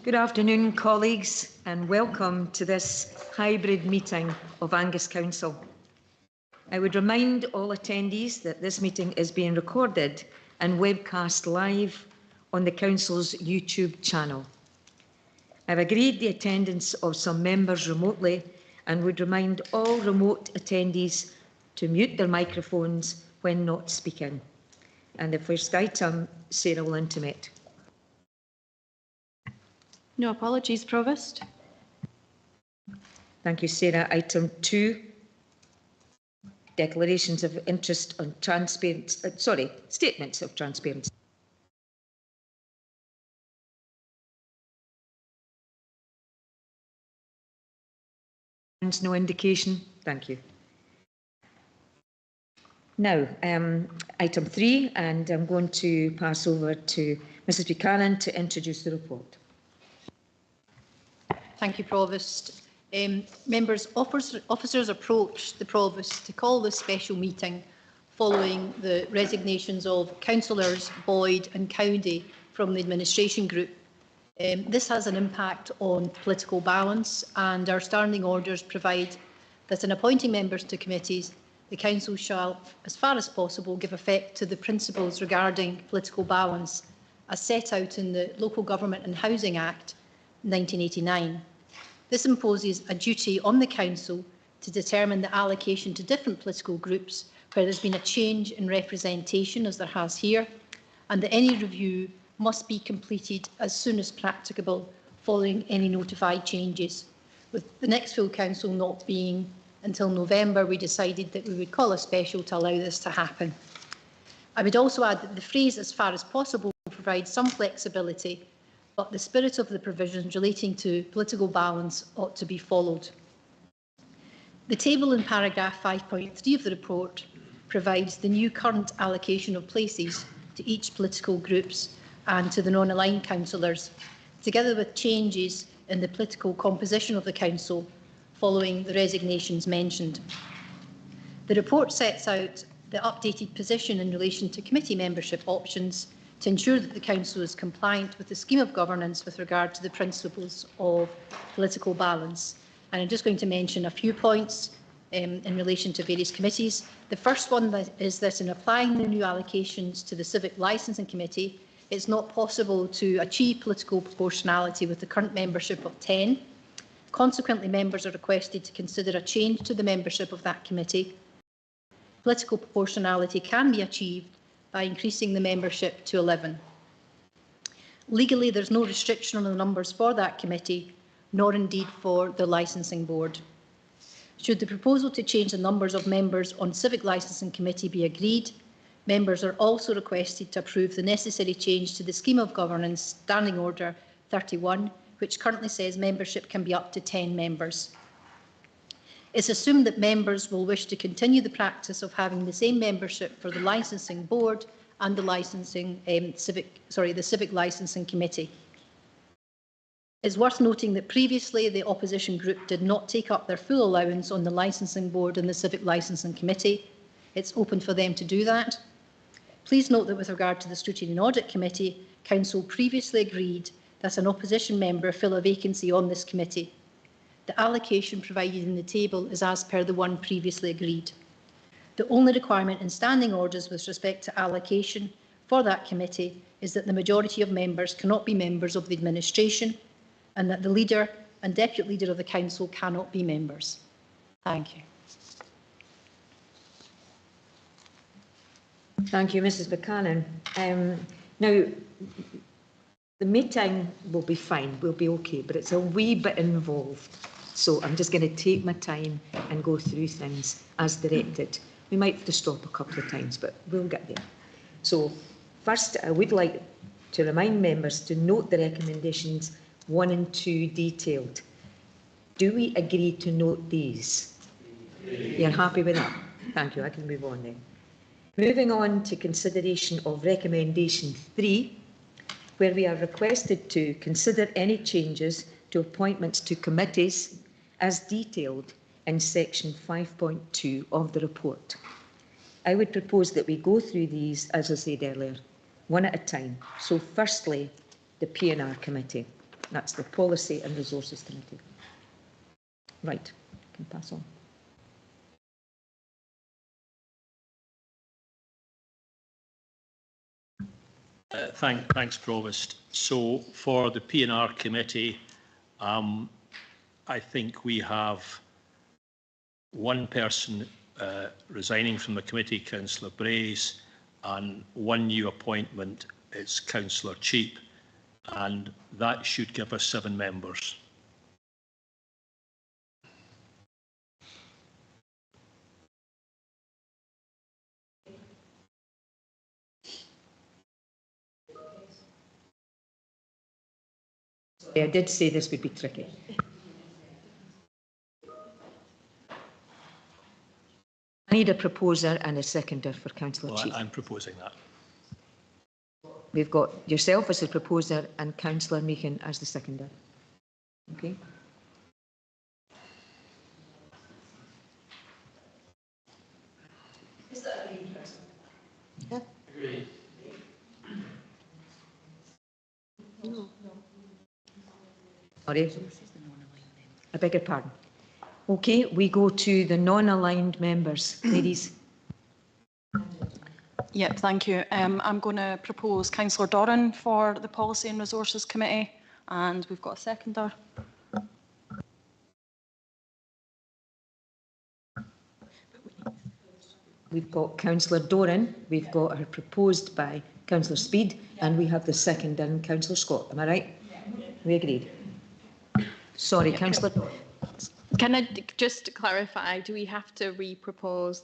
Good afternoon, colleagues, and welcome to this hybrid meeting of Angus Council. I would remind all attendees that this meeting is being recorded and webcast live on the Council's YouTube channel. I've agreed the attendance of some members remotely and would remind all remote attendees to mute their microphones when not speaking. And the first item, Sarah will intimate. No apologies, Provost. Thank you, Sarah. Item 2, declarations of interest on transparency, statements of transparency. No indication. Thank you. Now, item 3, and I'm going to pass over to Mrs. Buchanan to introduce the report. Thank you, Provost. Members, officers approached the Provost to call this special meeting following the resignations of Councillors Boyd and Cowdy from the administration group. This has an impact on political balance, and our standing orders provide that in appointing members to committees, the Council shall, as far as possible, give effect to the principles regarding political balance as set out in the Local Government and Housing Act 1989. This imposes a duty on the Council to determine the allocation to different political groups where there's been a change in representation, as there has here, and that any review must be completed as soon as practicable following any notified changes. With the next full Council not being until November, we decided that we would call a special to allow this to happen. I would also add that the phrase "as far as possible" provides some flexibility, but the spirit of the provisions relating to political balance ought to be followed. The table in paragraph 5.3 of the report provides the new current allocation of places to each political groups and to the non-aligned councillors, together with changes in the political composition of the Council following the resignations mentioned. The report sets out the updated position in relation to committee membership options to ensure that the Council is compliant with the scheme of governance with regard to the principles of political balance. And I'm just going to mention a few points in relation to various committees. The first one is that in applying the new allocations to the Civic Licensing Committee, it's not possible to achieve political proportionality with the current membership of 10. Consequently, members are requested to consider a change to the membership of that committee. Political proportionality can be achieved by increasing the membership to 11. Legally, there's no restriction on the numbers for that committee, nor indeed for the licensing board. Should the proposal to change the numbers of members on Civic Licensing Committee be agreed, members are also requested to approve the necessary change to the Scheme of Governance Standing Order 31, which currently says membership can be up to 10 members. It's assumed that members will wish to continue the practice of having the same membership for the Licensing Board and the Civic Licensing Committee. It's worth noting that previously the opposition group did not take up their full allowance on the Licensing Board and the Civic Licensing Committee. It's open for them to do that. Please note that with regard to the Scrutiny and Audit Committee, Council previously agreed that an opposition member fill a vacancy on this committee. The allocation provided in the table is as per the one previously agreed. The only requirement in standing orders with respect to allocation for that committee is that the majority of members cannot be members of the administration and that the leader and deputy leader of the Council cannot be members. Thank you. Thank you, Mrs. Buchanan. Now, the meeting will be fine, we'll be okay, but it's a wee bit involved. So I'm just going to take my time and go through things as directed. We might have to stop a couple of times, but we'll get there. So first, I would like to remind members to note the recommendations 1 and 2 detailed. Do we agree to note these? You're happy with that? Thank you, I can move on then. Moving on to consideration of recommendation 3, where we are requested to consider any changes to appointments to committees as detailed in section 5.2 of the report. I would propose that we go through these, as I said earlier, one at a time. So firstly, the P&R committee. That's the Policy and Resources Committee. Right, can pass on. Thanks, Provost. So for the P&R committee, I think we have one person resigning from the committee, Councillor Brays, and one new appointment, it's Councillor Cheap, and that should give us 7 members. I did say this would be tricky. I need a proposer and a seconder for Councillor Cheap. I'm proposing that. We've got yourself as the proposer and Councillor Meehan as the seconder. Okay. Is that agreed, President? Yeah. Agreed. No. Sorry. I beg your pardon. Okay, we go to the non-aligned members. Ladies. Yep, thank you. I'm going to propose Councillor Doran for the Policy and Resources Committee, and we've got a seconder. We've got Councillor Doran, we've got her proposed by Councillor Speed, and we have the second in Councillor Scott. Am I right? We agreed. Sorry, Councillor. Can I just clarify, do we have to re-propose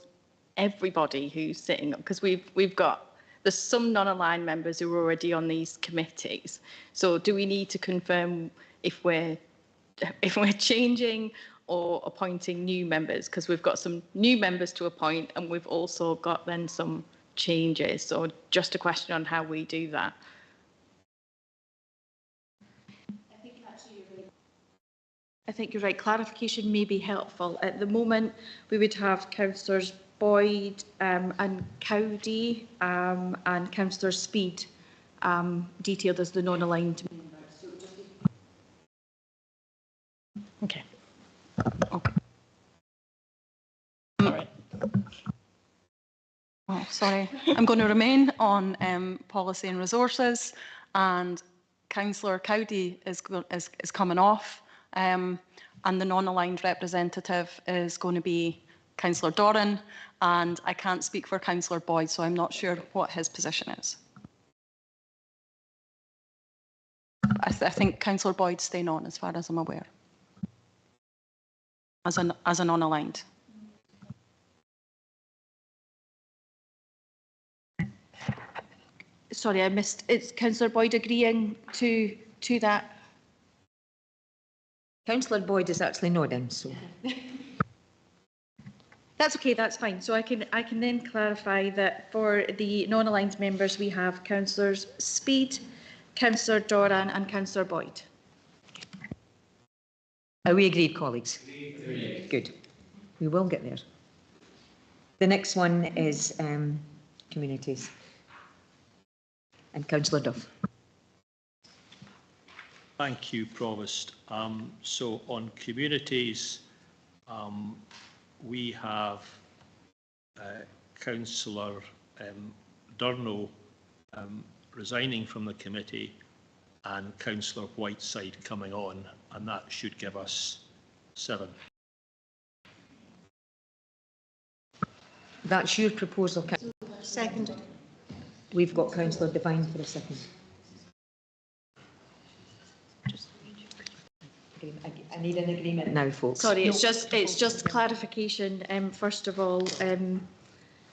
everybody who's sitting up? Because there's some non-aligned members who are already on these committees. So do we need to confirm if we're changing or appointing new members? Because we've got some new members to appoint and we've also got then some changes. So just a question on how we do that. I think you're right. Clarification may be helpful. At the moment, we would have Councillors Boyd and Cowdy and Councillor Speed detailed as the non-aligned members. Okay. Okay. Oh, sorry. I'm going to remain on Policy and Resources, and Councillor Cowdy is coming off. And the non-aligned representative is going to be Councillor Doran, and I can't speak for Councillor Boyd, so I'm not sure what his position is. I think Councillor Boyd's staying on, as far as I'm aware, as a non-aligned. Sorry, I missed. Is Councillor Boyd agreeing to that? Councillor Boyd is actually not in, so. That's okay, that's fine. So I can then clarify that for the non-aligned members, we have Councillors Speed, Councillor Doran and Councillor Boyd. Are we agreed, colleagues? Agreed. Good. We will get there. The next one is communities. And Councillor Duff. Thank you, Provost. So on communities, we have Councillor Durno resigning from the committee and Councillor Whiteside coming on, and that should give us 7. That's your proposal. Seconded. We've got Councillor Devine for a second. I need an agreement now, folks. Sorry, it's just clarification. First of all,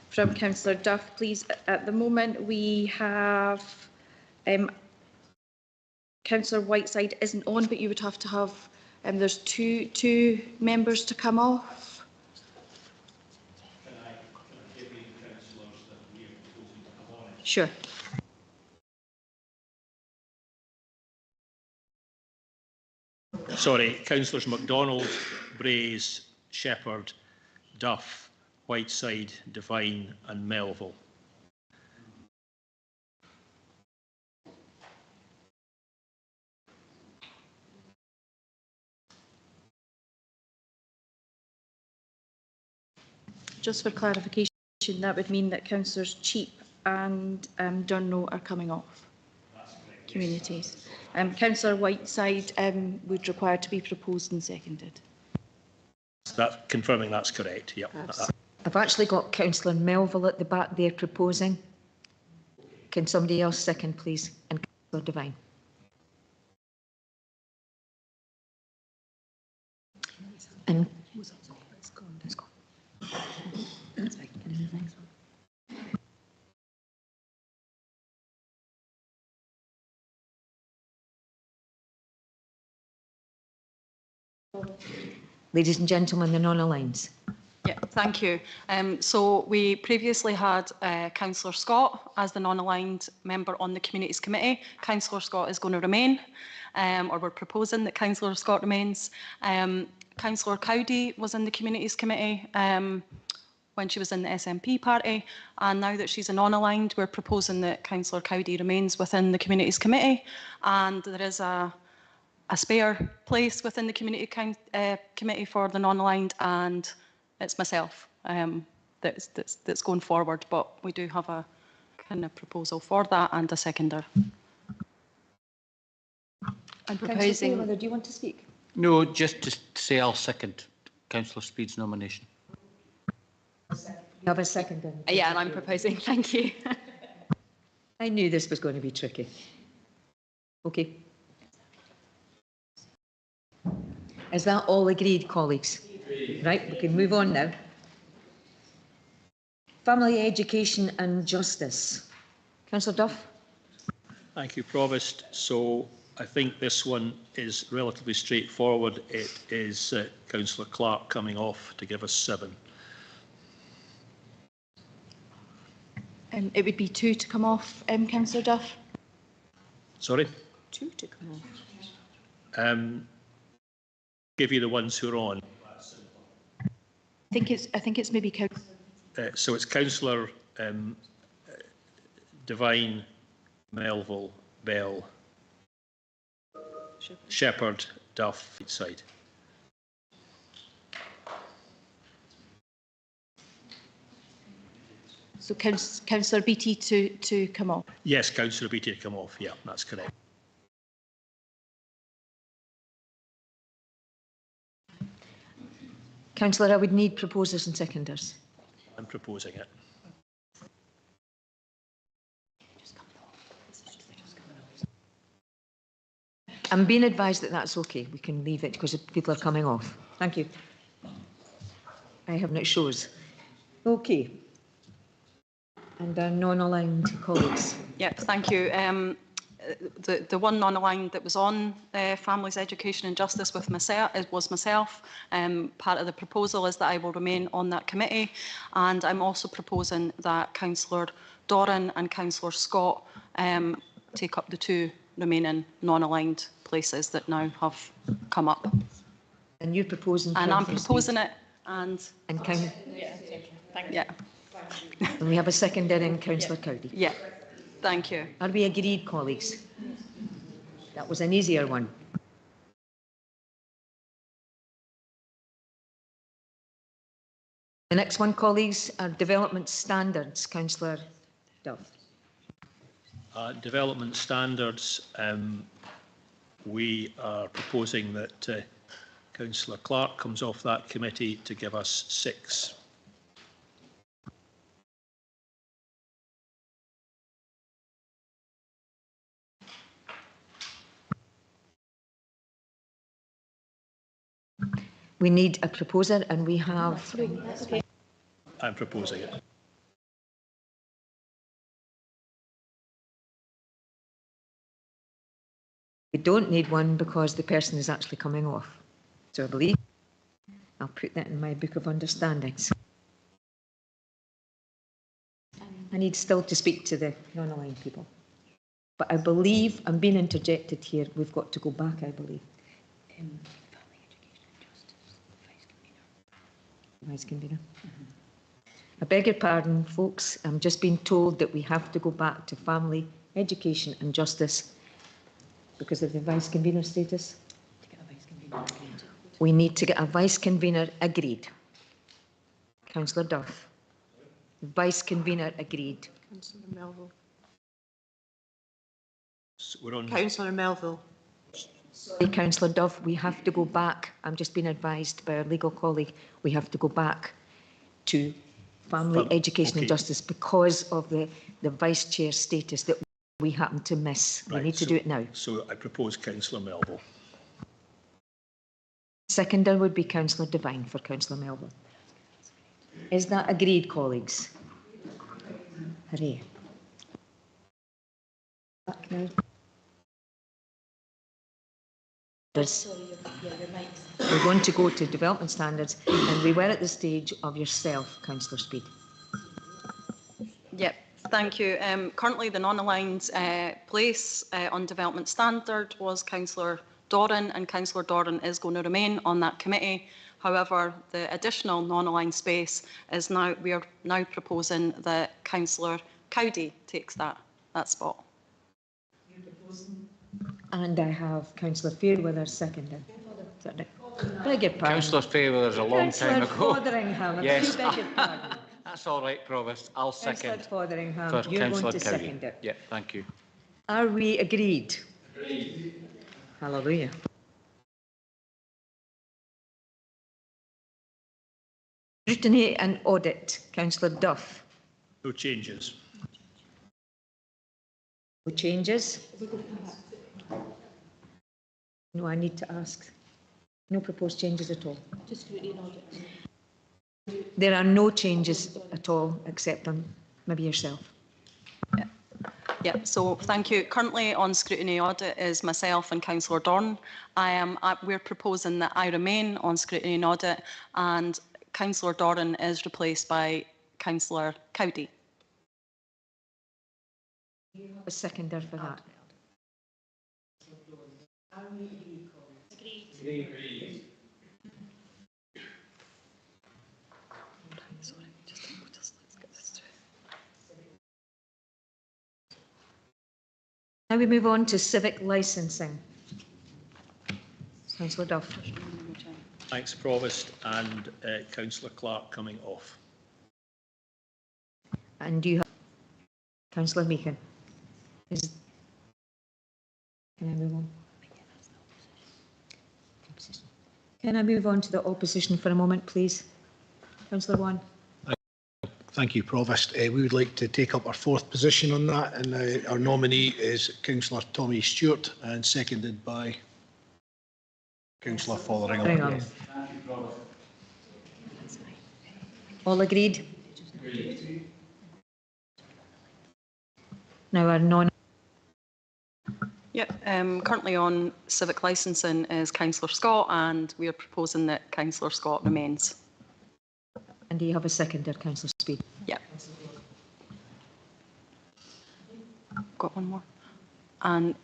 from Councillor Duff, please. At the moment, we have Councillor Whiteside isn't on, but you would have to have. There's two members to come off. Can I give you the councillors that we are proposing to come on? Sure. Sorry, Councillors MacDonald, Brays, Shepherd, Duff, Whiteside, Devine and Melville. Just for clarification, that would mean that councillors Cheap and Durno are coming off communities. Councillor Whiteside would require to be proposed and seconded. That, confirming that's correct, yep. I've actually got Councillor Melville at the back there proposing. Can somebody else second, please? And Councillor Devine. And it's gone. That's fine. Ladies and gentlemen, the non-aligned. Yeah, thank you. So we previously had Councillor Scott as the non-aligned member on the Communities Committee. Councillor Scott is going to remain, or we're proposing that Councillor Scott remains. Councillor Cowdy was in the Communities Committee when she was in the SNP party, and now that she's a non-aligned, we're proposing that Councillor Cowdy remains within the Communities Committee, and there is a spare place within the committee for the non-aligned, and it's myself that's going forward, but we do have a kind of proposal for that and a seconder. I'm proposing. Taylor, do you want to speak? No, just to say I'll second Councillor Speed's nomination. You have a seconder? Yeah, and I'm proposing. Thank you. I knew this was going to be tricky. Okay. Is that all agreed, colleagues? Right, we can move on now. Family Education and Justice. Councillor Duff. Thank you, Provost. So I think this one is relatively straightforward. It is Councillor Clark coming off to give us 7. It would be 2 to come off, Councillor Duff. Sorry? 2 to come off. Give you the ones who are on. I think it's maybe Councillor. So it's Councillor Devine, Melville, Bell, Shepherd, Duff, Whiteside. So Councillor Beattie to come off. Yes, Councillor Beattie to come off. Yeah, that's correct. Councillor, I would need proposers and seconders. I'm proposing it. I'm being advised that that's okay. We can leave it because people are coming off. Thank you. I have no shows. Okay. And our non-aligned colleagues. Yep, thank you. The one non-aligned that was on Families, Education and Justice with myself was myself. Part of the proposal is that I will remain on that committee, and I'm also proposing that Councillor Doran and Councillor Scott take up the 2 remaining non-aligned places that now have come up. And you're proposing. And I'm proposing it, and Yeah. And we have a seconder in Councillor Cowdy. Yeah, thank you. Are we agreed, colleagues? That was an easier one. The next one, colleagues, are development standards. Councillor Duff. Development standards, we are proposing that Councillor Clark comes off that committee to give us 6. We need a proposer, and we have. I'm proposing it. We don't need one because the person is actually coming off. So I believe I'll put that in my book of understandings. I need still to speak to the non-aligned people. But I believe, I'm being interjected here, we've got to go back, I believe. Vice Convener. I beg your pardon, folks. I'm just being told that we have to go back to family, education and justice because of the Vice Convener status. We need to get a Vice Convener agreed. Councillor Duff. Vice Convener agreed. Councillor Melville. So we're on. Councillor Melville. Sorry, Councillor Duff, we have to go back. I'm just being advised by our legal colleague. We have to go back to family, education and justice because of the Vice Chair status that we happen to miss. We need to do it now. So I propose Councillor Melville. Seconder would be Councillor Devine for Councillor Melville. Is that agreed, colleagues? Hooray. Back now. We're going to go to development standards, and we were at the stage of yourself, Councillor Speed. Yep, thank you. Currently, the non-aligned place on development standard was Councillor Doran, and Councillor Doran is going to remain on that committee. However, the additional non-aligned space is now, we are now proposing that Councillor Cowdy takes that spot. And I have Councillor Fairweather seconding. Beg your pardon. Councillor Fairweather's a long time ago. Councillor Fotheringham, Yes. beg your pardon. That's all right, Provost. I'll second Councillor Fotheringham, for you're Councillor going to Cowdy. second it. Yeah, thank you. Are we agreed? Agreed. Hallelujah. Scrutiny and audit, Councillor Duff. No changes. No changes? No, I need to ask. No proposed changes at all? Just scrutiny and audit. There are no changes at all, except on maybe yourself. Yeah, so thank you. Currently on scrutiny audit is myself and Councillor Dorn. We're proposing that I remain on scrutiny and audit, and Councillor Doran is replaced by Councillor Cowdy. A seconder for that. Now we move on to civic licensing. Councillor Duff. Thanks, Provost, and Councillor Clark coming off. And you have Councillor Meehan. Can I move on? Can I move on to the opposition for a moment, please? Councillor Wan. Thank you, Provost. We would like to take up our fourth position on that, and our nominee is Councillor Tommy Stewart, and seconded by Councillor Fotheringham. All agreed? Now our non. Yep, currently on civic licensing is Councillor Scott, and we are proposing that Councillor Scott remains. And do you have a seconder, Councillor Speed? Yep. Got one more. And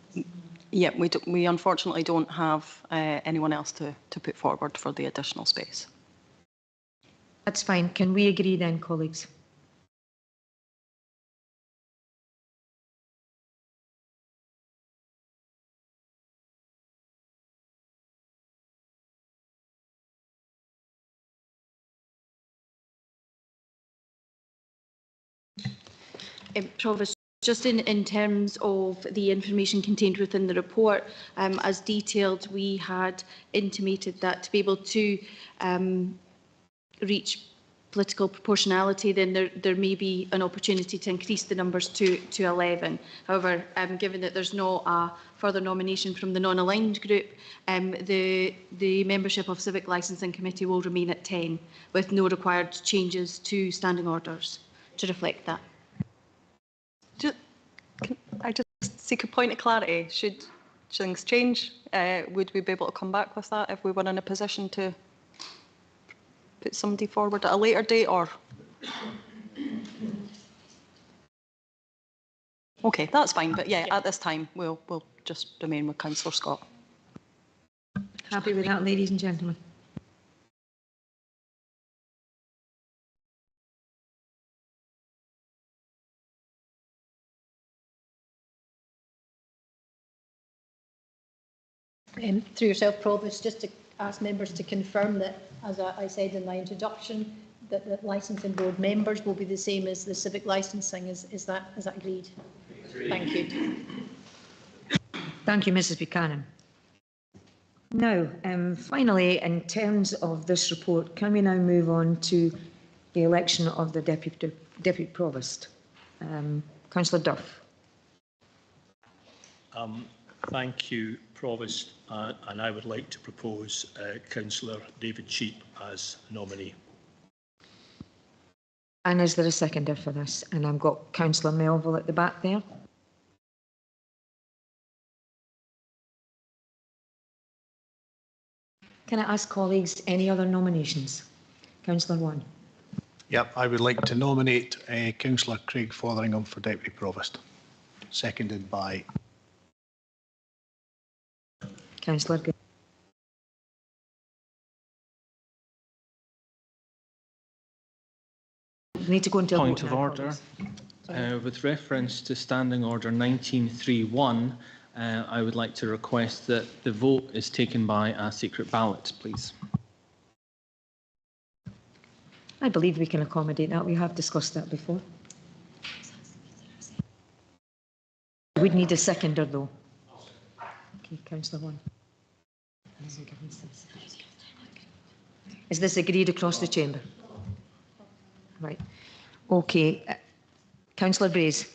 yeah, we unfortunately don't have anyone else to put forward for the additional space. That's fine. Can we agree then, colleagues? Provost, just in terms of the information contained within the report, as detailed, we had intimated that to be able to reach political proportionality, then there may be an opportunity to increase the numbers to 11. However, given that there's no further nomination from the non-aligned group, the membership of Civic Licensing Committee will remain at 10, with no required changes to standing orders to reflect that. Can I just seek a point of clarity? Should things change? Would we be able to come back with that if we were in a position to put somebody forward at a later date, or? Okay, that's fine, but yeah, at this time, we'll just remain with Councillor Scott. Happy with that, ladies and gentlemen? Through yourself, Provost, just to ask members to confirm that, as I said in my introduction, that licensing board members will be the same as the civic licensing. Is that agreed? Thank you. Thank you, Mrs Buchanan. Now, finally, in terms of this report, can we now move on to the election of the Deputy Provost? Councillor Duff. Thank you, Provost, and I would like to propose Councillor David Cheap as nominee. And is there a seconder for this? And I've got Councillor Melville at the back there. Can I ask colleagues any other nominations? Councillor One. Yep, I would like to nominate Councillor Craig Fotheringham for Deputy Provost. Seconded by Councillor Good. We need to go into a Point vote of now, order. With reference to Standing Order 1931, I would like to request that the vote is taken by a secret ballot, please. I believe we can accommodate that. We have discussed that before. We'd need a seconder, though. Okay, Councillor One. Is this agreed across the chamber? Right. Okay. Councillor Brays.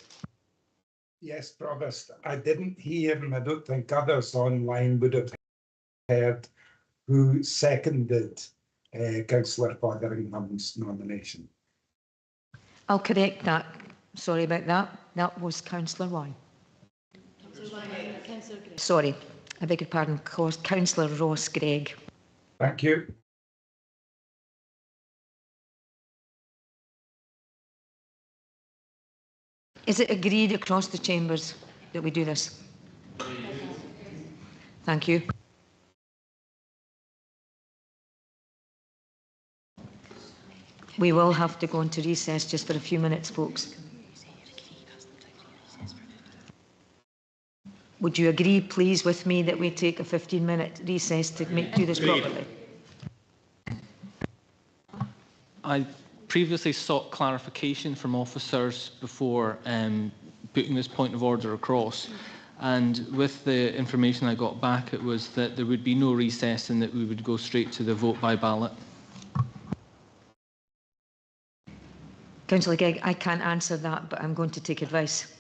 Yes, Provost. I didn't hear, and I don't think others online would have heard who seconded Councillor Fotheringham's nomination. I'll correct that. Sorry about that. That was Councillor One. Sorry, I beg your pardon. Councillor Ross Gregg. Thank you. Is it agreed across the chambers that we do this? Thank you. We will have to go into recess just for a few minutes, folks. Would you agree, please, with me that we take a 15-minute recess to do this properly? I previously sought clarification from officers before putting this point of order across, and with the information I got back, it was that there would be no recess and that we would go straight to the vote by ballot. Councillor Gegg, I can't answer that, but I'm going to take advice.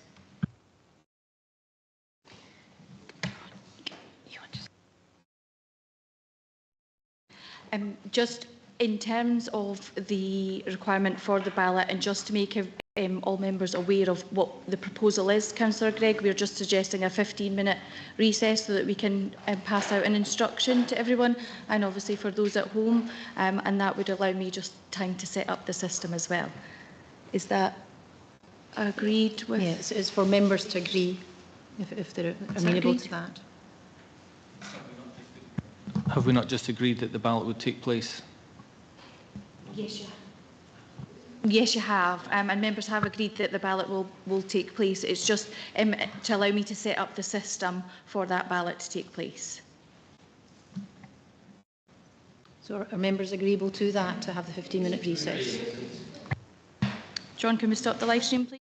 Just in terms of the requirement for the ballot, and just to make all members aware of what the proposal is, Councillor Gregg, we're just suggesting a 15-minute recess so that we can pass out an instruction to everyone, and obviously for those at home, and that would allow me just time to set up the system as well. Is that agreed with? Yes, it's for members to agree if they're amenable to that. Have we not just agreed that the ballot would take place? Yes, you have. Yes, you have, and members have agreed that the ballot will take place. It's just to allow me to set up the system for that ballot to take place. So are members agreeable to that, to have the 15-minute recess? John, can we stop the live stream, please?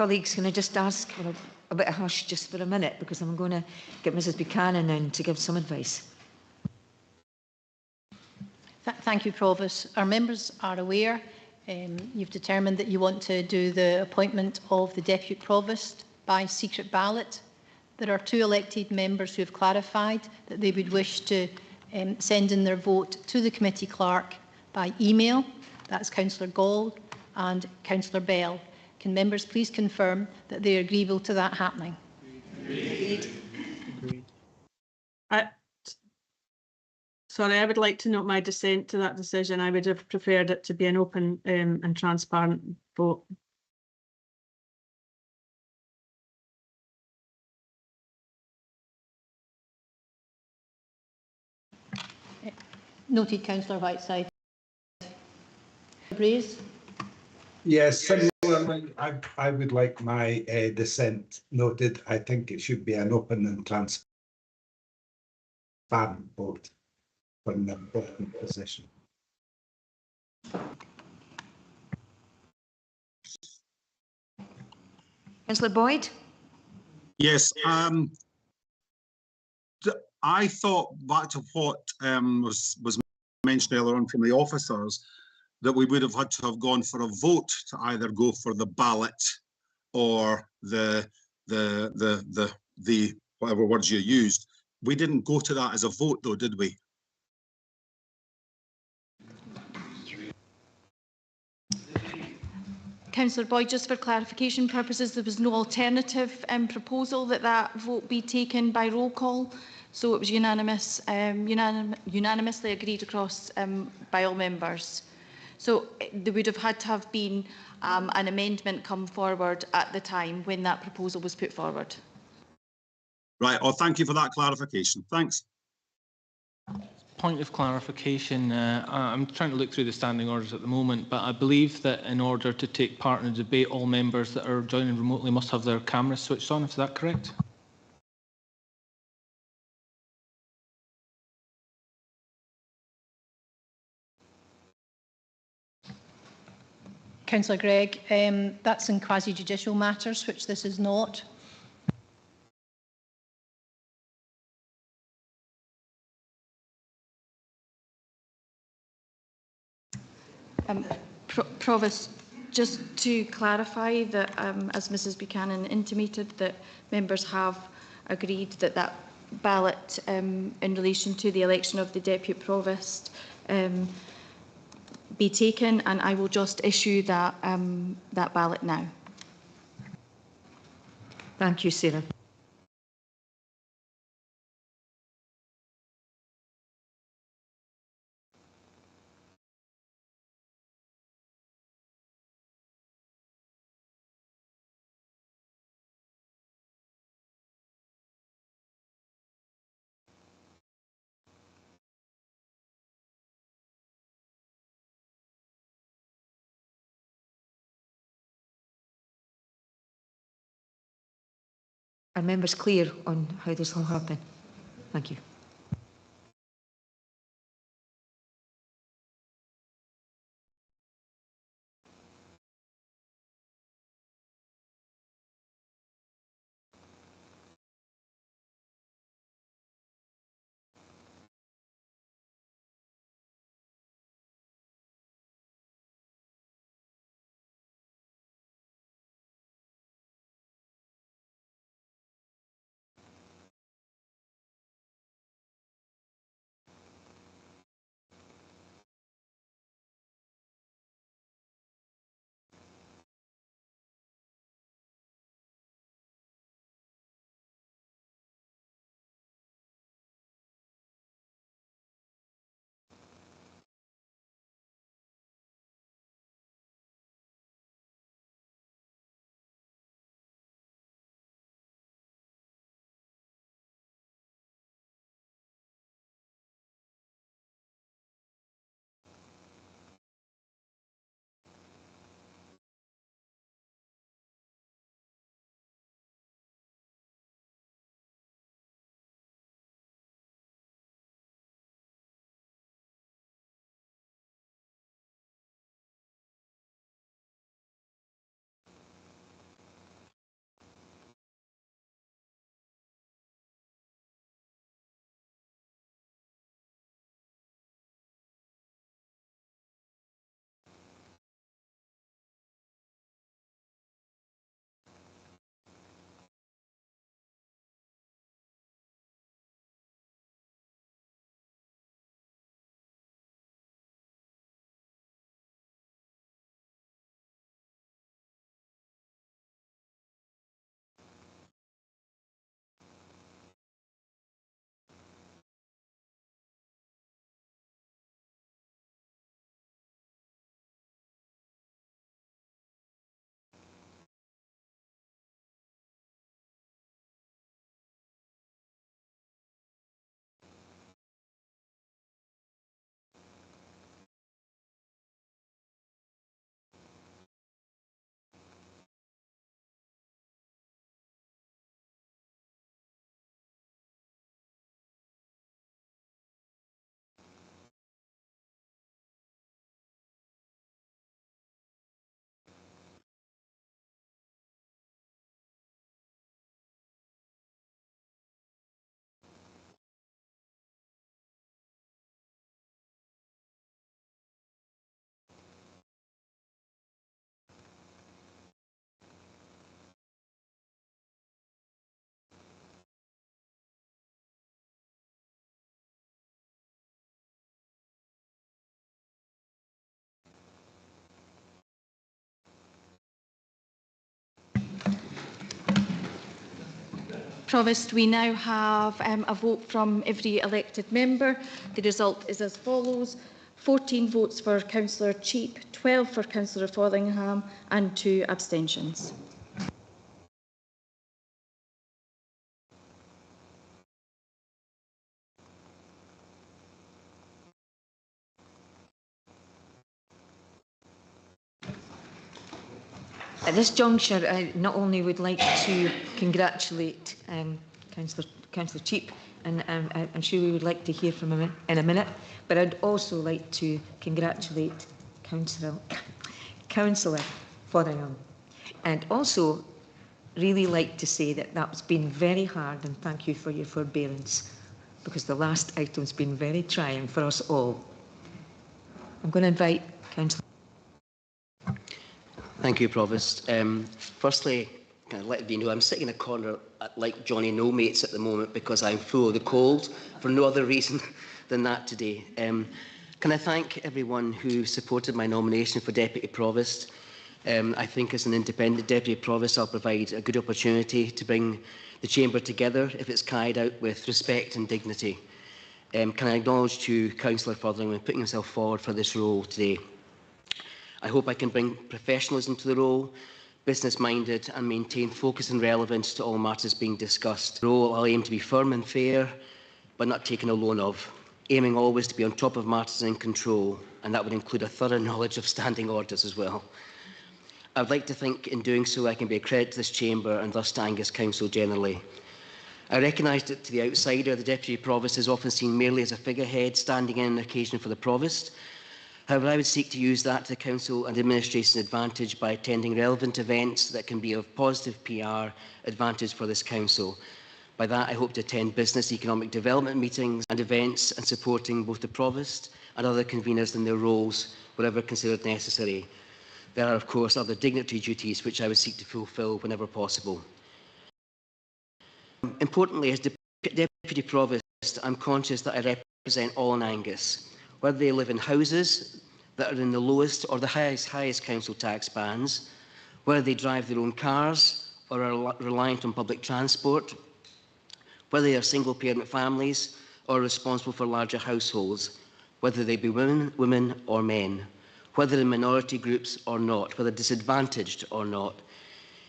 Colleagues, can I just ask for a bit of hush just for a minute, because I'm going to get Mrs Buchanan in to give some advice. Thank you, Provost. Our members are aware you've determined that you want to do the appointment of the Deputy Provost by secret ballot. There are 2 elected members who have clarified that they would wish to send in their vote to the committee clerk by email. That's Councillor Gall and Councillor Bell. Can members please confirm that they are agreeable to that happening? Agreed. Sorry, I would like to note my dissent to that decision. I would have preferred it to be an open and transparent vote. Noted, Councillor Whiteside. Brace? Yes, similarly, I would like my dissent noted. I think it should be an open and transparent vote for an important position. Councillor Boyd? Yes, I thought back to what was mentioned earlier on from the officers, that we would have had to have gone for a vote to either go for the ballot or the whatever words you used. We didn't go to that as a vote though, did we? Councillor Boyd, just for clarification purposes, there was no alternative proposal that vote be taken by roll call, so it was unanimously agreed across by all members. So there would have had to have been an amendment come forward at the time when that proposal was put forward. Right, oh, thank you for that clarification. Thanks. Point of clarification, I'm trying to look through the standing orders at the moment, but I believe that in order to take part in the debate, all members that are joining remotely must have their cameras switched on. Is that correct? Councillor Gregg, that's in quasi-judicial matters, which this is not. Provost, just to clarify that, as Mrs Buchanan intimated, that members have agreed that that ballot in relation to the election of the Deputy Provost be taken, and I will just issue that, that ballot now. Thank you, Sarah. Are members clear on how this will happen? Thank you. Provost, we now have a vote from every elected member. The result is as follows: 14 votes for Councillor Cheap, 12 for Councillor Fotheringham and 2 abstentions. At this juncture, I not only would like to congratulate Councillor Cheap, and I'm sure we would like to hear from him in a minute, but I'd also like to congratulate Councillor Fotheringham, and also really like to say that that's been very hard, and thank you for your forbearance, because the last item's been very trying for us all. I'm going to invite Councillor. Thank you, Provost. Firstly, can I let you know I'm sitting in a corner like Johnny No Mates at the moment because I'm full of the cold for no other reason than that today. Can I thank everyone who supported my nomination for Deputy Provost? I think as an independent Deputy Provost I'll provide a good opportunity to bring the Chamber together if it's carried out with respect and dignity. Can I acknowledge to Councillor Fotheringham in putting himself forward for this role today? I hope I can bring professionalism to the role, business-minded and maintain focus and relevance to all matters being discussed. The role I'll aim to be firm and fair, but not taken alone of, aiming always to be on top of matters and in control, and that would include a thorough knowledge of standing orders as well. I would like to think in doing so I can be a credit to this Chamber and thus to Angus Council generally. I recognise that to the outsider, the Deputy Provost is often seen merely as a figurehead standing in an occasion for the Provost. However, I would seek to use that to the Council and Administration's advantage by attending relevant events that can be of positive PR advantage for this Council. By that, I hope to attend business economic development meetings and events and supporting both the Provost and other conveners in their roles, wherever considered necessary. There are, of course, other dignitary duties which I would seek to fulfil whenever possible. Importantly, as Deputy Provost, I'm conscious that I represent all in Angus, whether they live in houses that are in the lowest or the highest council tax bands, whether they drive their own cars or are reliant on public transport, whether they are single-parent families or responsible for larger households, whether they be women or men, whether in minority groups or not, whether disadvantaged or not.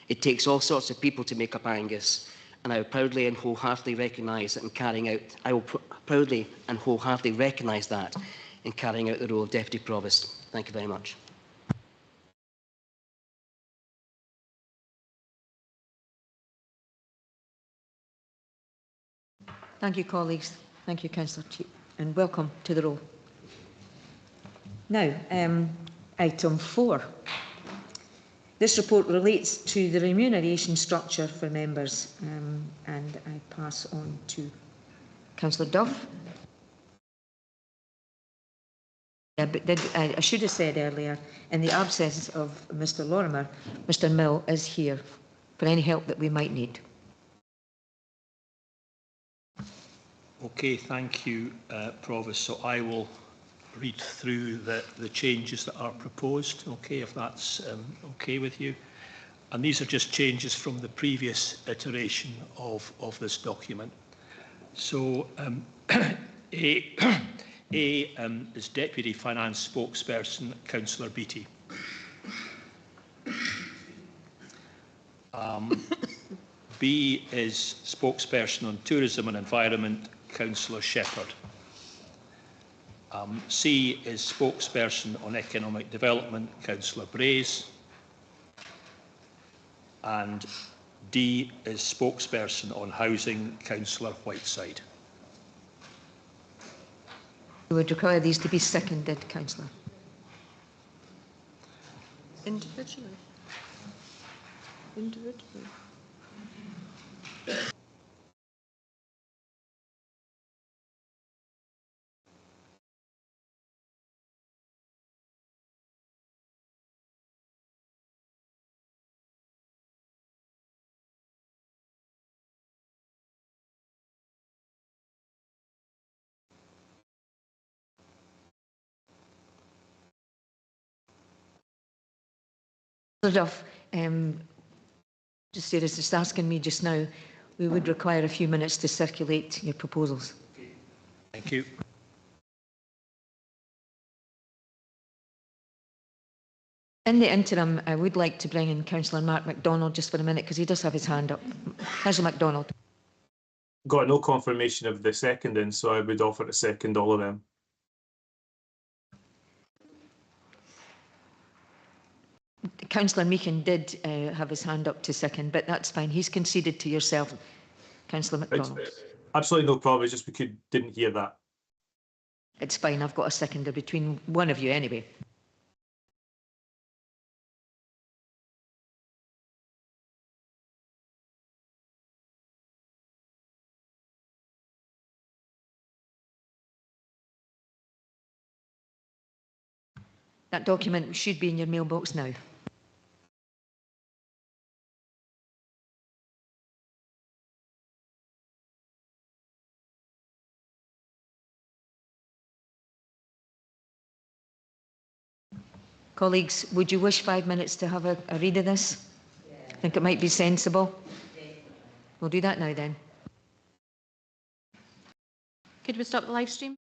It takes all sorts of people to make up Angus, and I will proudly and wholeheartedly recognise that in carrying out. I will proudly and wholeheartedly recognise that in carrying out the role of Deputy Provost. Thank you very much. Thank you, colleagues. Thank you, Councillor Cheap, and welcome to the role. Now, item 4. This report relates to the remuneration structure for members, and I pass on to Councillor Duff. Yeah, but I should have said earlier, in the absence of Mr. Lorimer, Mr. Mill is here for any help that we might need. Okay, thank you, Provost. So I will read through the changes that are proposed, okay, if that's okay with you. And these are just changes from the previous iteration of this document. So A is Deputy Finance Spokesperson, Councillor Beattie. B is Spokesperson on Tourism and Environment, Councillor Shepherd. C is Spokesperson on Economic Development, Councillor Brays. And D is Spokesperson on Housing, Councillor Whiteside. We would require these to be seconded, Councillor. Individually. Individually. Duff, just Sarah's just asking me just now, we would require a few minutes to circulate your proposals. Thank you. In the interim, I would like to bring in Councillor Mark MacDonald just for a minute because he does have his hand up. Councillor MacDonald. Got no confirmation of the seconding, so I would offer to second all of them. Councillor Meakin did have his hand up to second, but that's fine. He's conceded to yourself, Councillor MacDonald. Absolutely no problem, it's just we didn't hear that. It's fine. I've got a seconder between one of you anyway. That document should be in your mailbox now. Colleagues, would you wish 5 minutes to have a read of this? I think it might be sensible. We'll do that now then. Could we stop the live stream?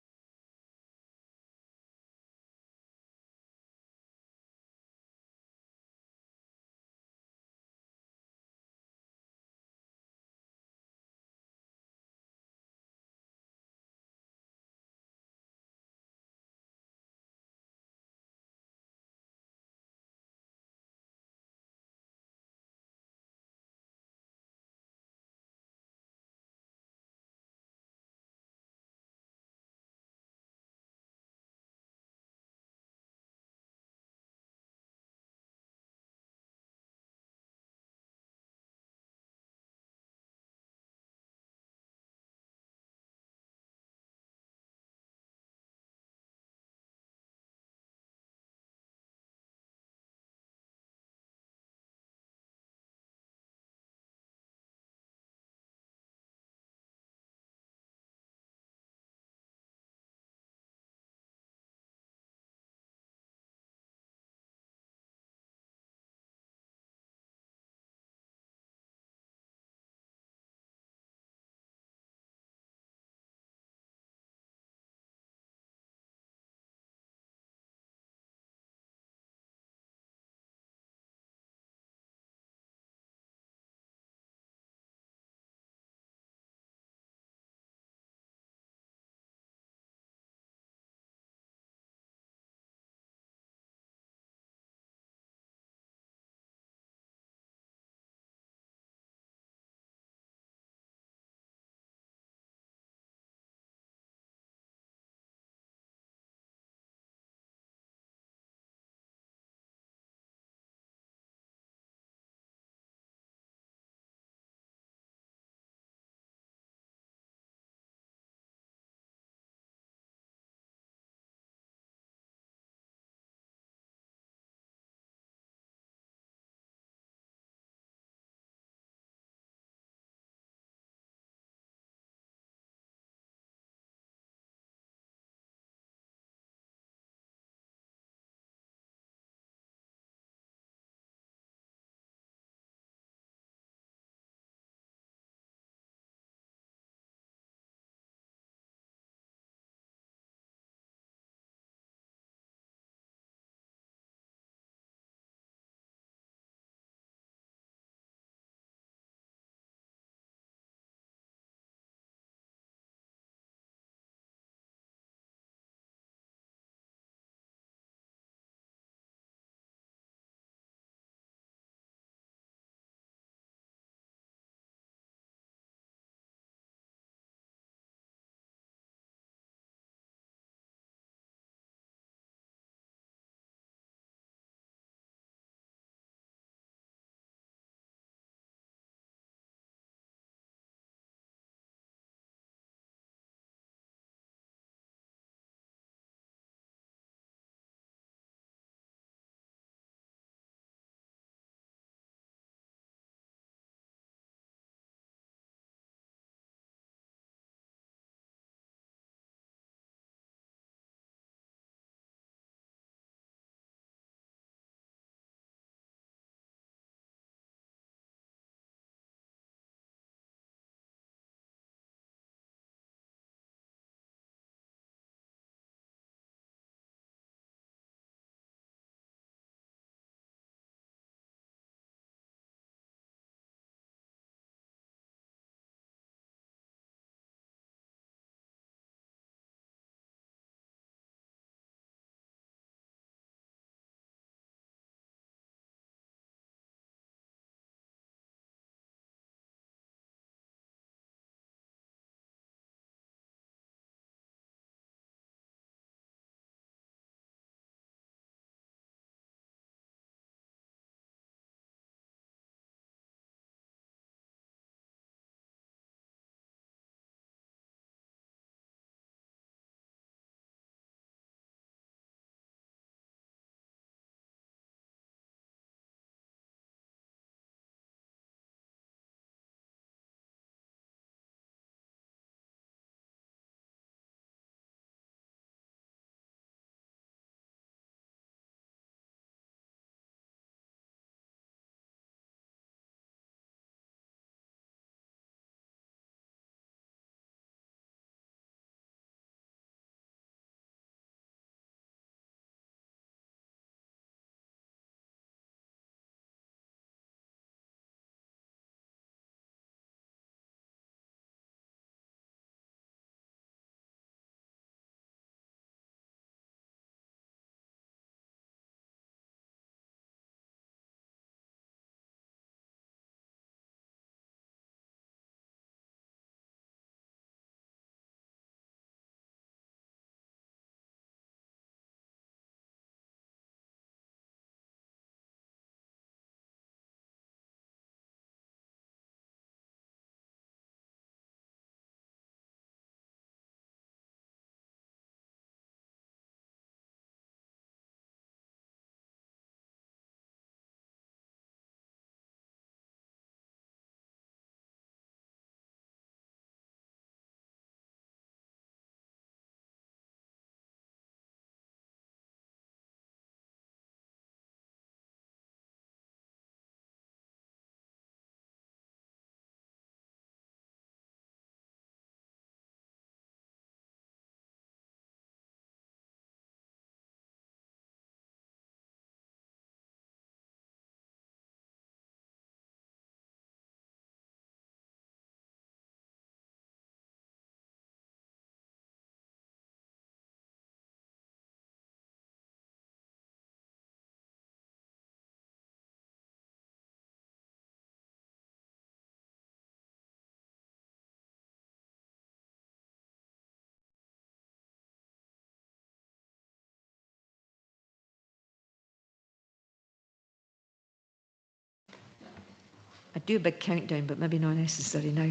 I'd do a big countdown, but maybe not necessary now.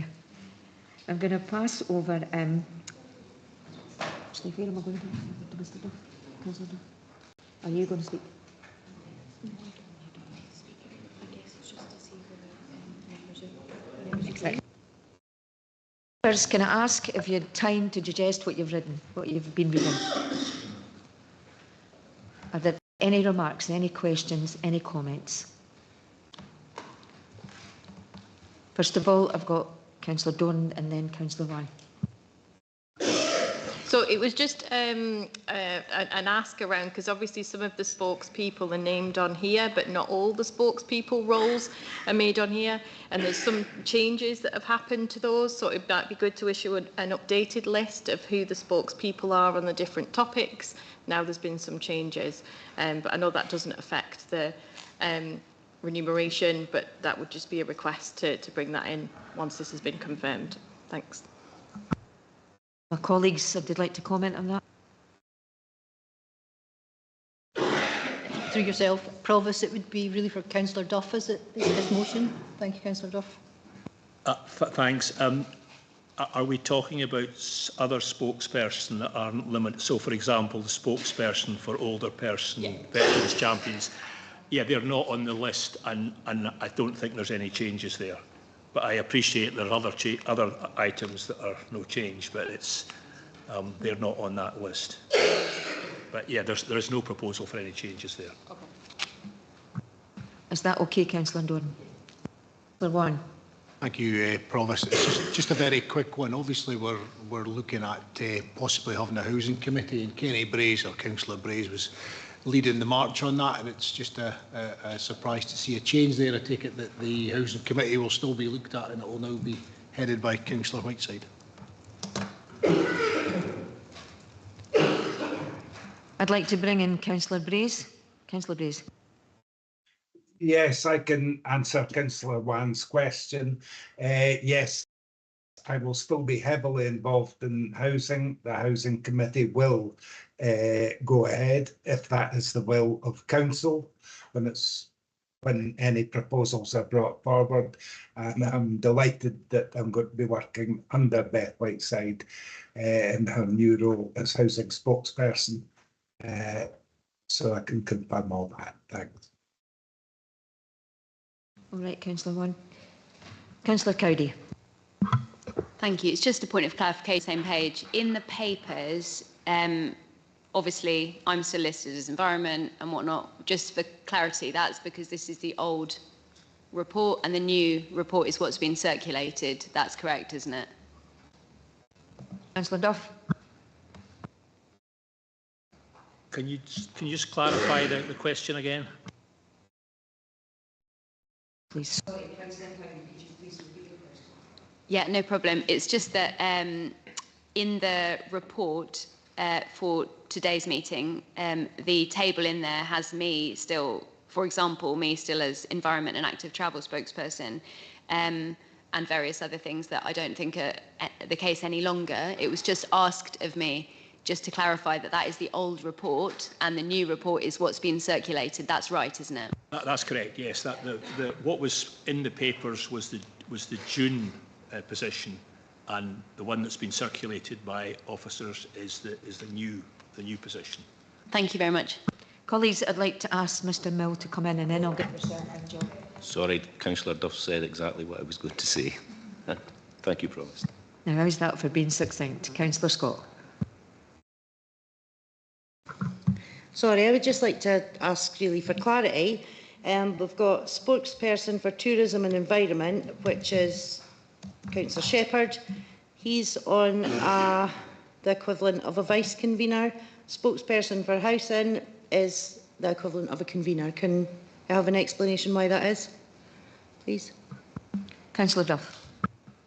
I'm going to pass over. Steve, where am I going to Mr. Duff? Councillor Duff? Are you going to speak? Members, can I ask if you had time to digest what you've written, what you've been reading? Are there any remarks, any questions, any comments? First of all, I've got Councillor Dorn and then Councillor Wan. So it was just an ask around, because obviously some of the spokespeople are named on here, but not all the spokespeople roles are made on here. And there's some changes that have happened to those. So it might be good to issue an updated list of who the spokespeople are on the different topics. Now there's been some changes, but I know that doesn't affect the remuneration, but that would just be a request to bring that in once this has been confirmed. Thanks. My colleagues, if they'd like to comment on that. Through yourself, Provost, it would be really for Councillor Duff, is it, his motion? Thank you, Councillor Duff. Thanks. Are we talking about other spokesperson that aren't limited? So, for example, the spokesperson for older person veterans champions. Yeah, they're not on the list, and I don't think there's any changes there. But I appreciate there are other items that are no change, but it's they're not on that list. But yeah, there is no proposal for any changes there. Okay. Is that okay, Councillor Doran? Councillor Wan. Thank you, Provost. It's just a very quick one. Obviously, we're looking at possibly having a housing committee, and Kenny Braes, or Councillor Braes, was leading the march on that, and it's just a surprise to see a change there. I take it that the housing committee will still be looked at, and it will now be headed by Councillor Whiteside. I'd like to bring in Councillor Braes. Councillor Braes. Yes, I can answer Councillor Wan's question. Yes, I will still be heavily involved in housing. The housing committee will go ahead if that is the will of council when any proposals are brought forward. And I'm delighted that I'm going to be working under Beth Whiteside in her new role as housing spokesperson. So I can confirm all that. Thanks. All right, Councillor Wan. Councillor Cowdy. Thank you. It's just a point of clarification, same page. In the papers, obviously, I'm still listed as environment and whatnot. Just for clarity, that's because this is the old report and the new report is what's been circulated. That's correct, isn't it? Councillor Duff. Can you just clarify the question again? Please. Yeah, no problem. It's just that in the report for today's meeting, the table in there has me still, for example, me still as Environment and Active Travel spokesperson, and various other things that I don't think are the case any longer. It was just asked of me just to clarify that that is the old report and the new report is what's been circulated. That's right, isn't it? That's correct. Yes. What was in the papers was the June position, and the one that's been circulated by officers is the new position. Thank you very much. Colleagues, I'd like to ask Mr Mill to come in and then I'll get yourself in, John. Sorry, Councillor Duff said exactly what I was going to say. Thank you, Provost. Now, how's that for being succinct? Councillor Scott. Sorry, I would just like to ask really for clarity. We've got spokesperson for tourism and environment, which is Councillor Shepherd. He's on the equivalent of a vice convener. Spokesperson for housing is the equivalent of a convener. Can I have an explanation why that is, please? Councillor Duff.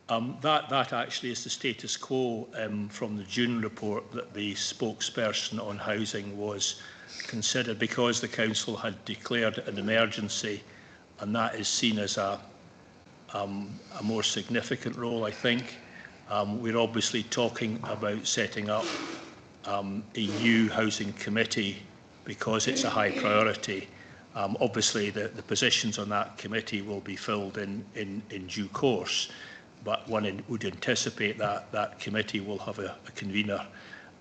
That actually is the status quo from the June report, that the spokesperson on housing was considered because the council had declared an emergency, and that is seen as a more significant role, I think. We're obviously talking about setting up a new housing committee because it's a high priority, Obviously, the positions on that committee will be filled in due course, but one would anticipate that that committee will have a convener,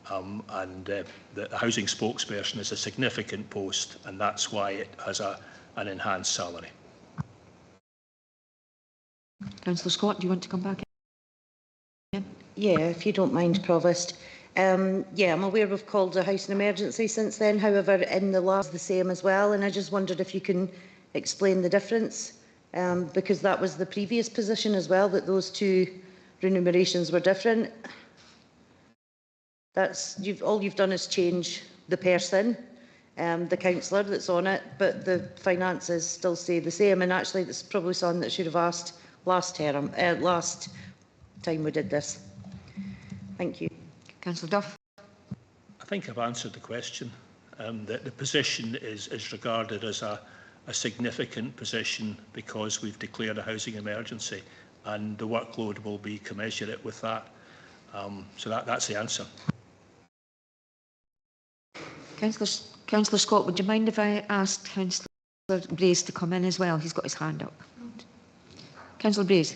and the housing spokesperson is a significant post, and that's why it has an enhanced salary. Councillor Scott, do you want to come back in? Yeah, if you don't mind, Provost. Yeah, I'm aware we've called a housing emergency since then. However, in the last, the same as well. And I just wondered if you can explain the difference, because that was the previous position as well, that those two remunerations were different. All you've done is change the person, the councillor that's on it, but the finances still stay the same. And actually, that's probably something that should have asked last time we did this. Thank you. Councillor Duff. I think I've answered the question. That the position is regarded as a significant position because we've declared a housing emergency, and the workload will be commensurate with that. So that's the answer. Councillor Scott, would you mind if I asked Councillor Brace to come in as well? He's got his hand up. Councillor Brace.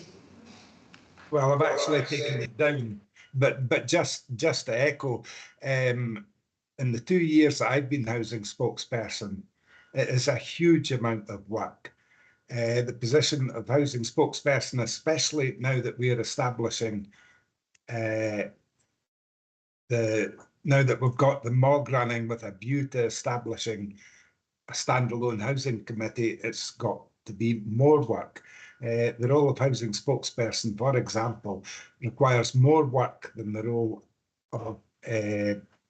Well, I've actually taken it down, but just to echo, in the 2 years that I've been housing spokesperson, it is a huge amount of work. The position of housing spokesperson, especially now that we are establishing now that we've got the MOG running with a view to establishing a standalone housing committee, it's got to be more work. The role of housing spokesperson, for example, requires more work than the role of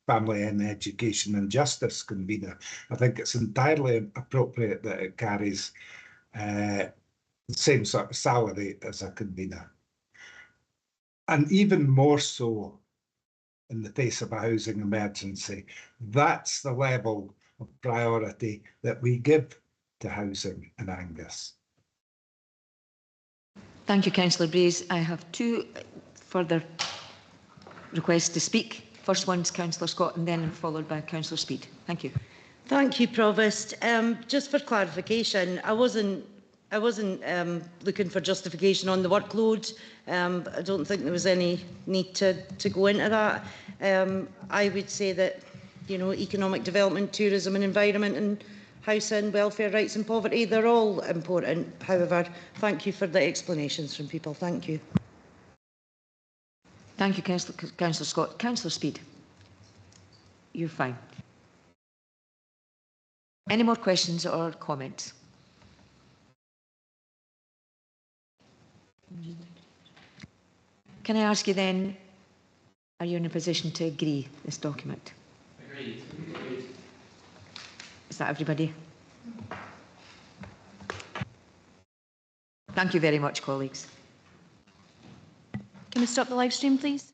family and education and justice convener. I think it's entirely appropriate that it carries the same sort of salary as a convener. And even more so in the face of a housing emergency. That's the level of priority that we give to housing in Angus. Thank you, Councillor Brace. I have two further requests to speak. First one's Councillor Scott and then followed by Councillor Speed. Thank you. Thank you, Provost. Just for clarification, I wasn't looking for justification on the workload. I don't think there was any need to go into that. I would say that, you know, economic development, tourism and environment and housing, welfare, rights and poverty, they're all important. However, thank you for the explanations from people. Thank you. Thank you, Councillor Scott. Councillor Speed. You're fine. Any more questions or comments? Can I ask you then, are you in a position to agree this document? Agreed. Is that everybody? Thank you very much, colleagues. Can we stop the live stream, please?